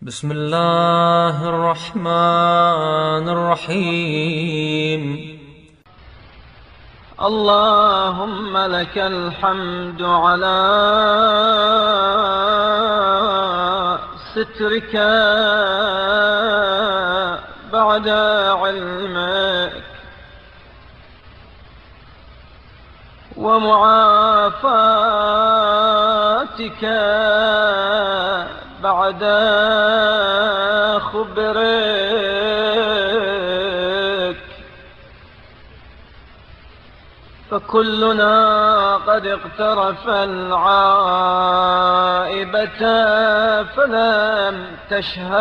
بسم الله الرحمن الرحيم. اللهم لك الحمد على سترك بعد علمك ومعافاتك بعد خبرك، فكلنا قد اقترف العائبة فلم تشهر،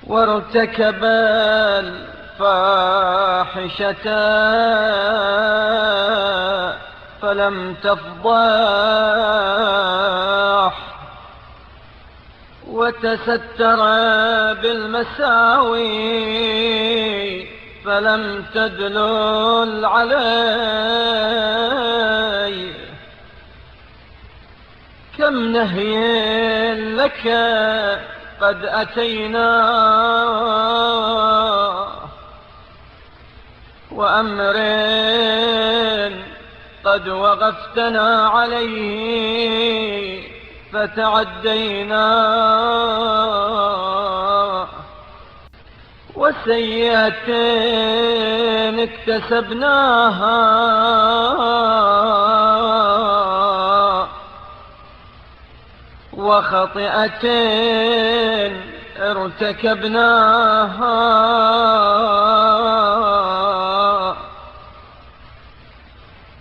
وارتكب الفاحشة فلم تفضح، وتستر بالمساوي فلم تدلل عليه. كم نهي لك قد أتينا، وأمر قد وقفتنا عليه فتعدينا، وسيئة اكتسبناها وخطئة ارتكبناها،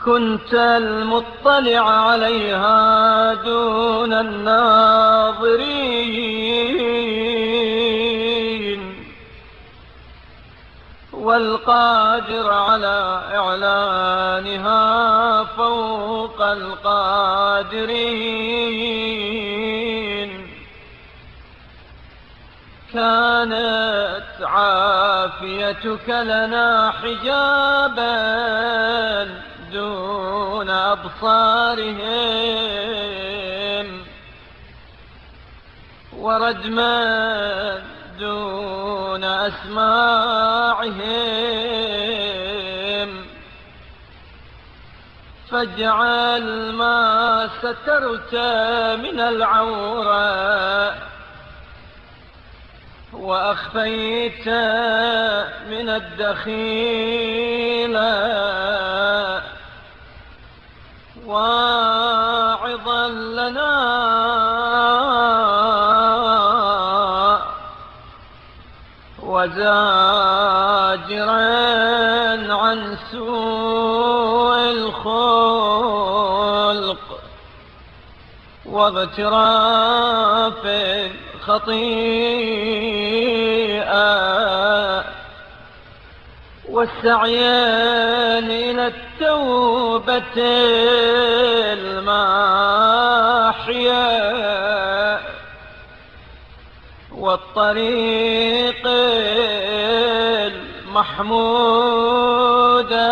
كنت المطلع عليها دون الناظرين، والقادر على إعلانها فوق القادرين. كانت عافيتك لنا حجابا دون أبصارهم، وردما دون أسماعهم، فاجعل ما سترت من العورة وأخفيت من الدخيلة واعظا لنا وزاجرا عن سوء الخلق واغتراف الخطيئة، والسعي إلى التوبة الماحية والطريق المحمودة،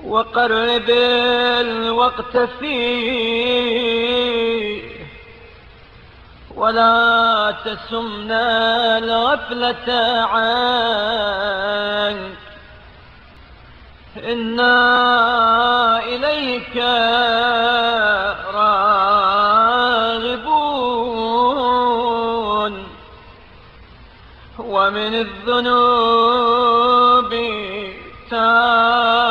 وقرب الوقت فيه ولا تسمنا الغفلة عنك. إنا إليك راغبون، ومن الذنوب تائبون.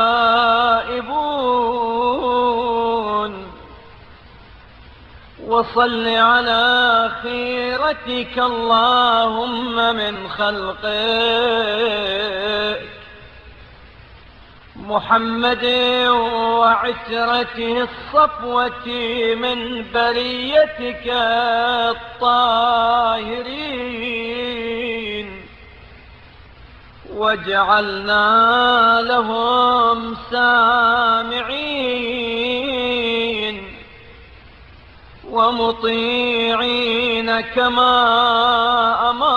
وصل على خيرتك اللهم من خلقك محمد وعترته الصفوة من بريتك الطاهرين، واجعلنا لهم سامعين ومطيعين كما أمرت،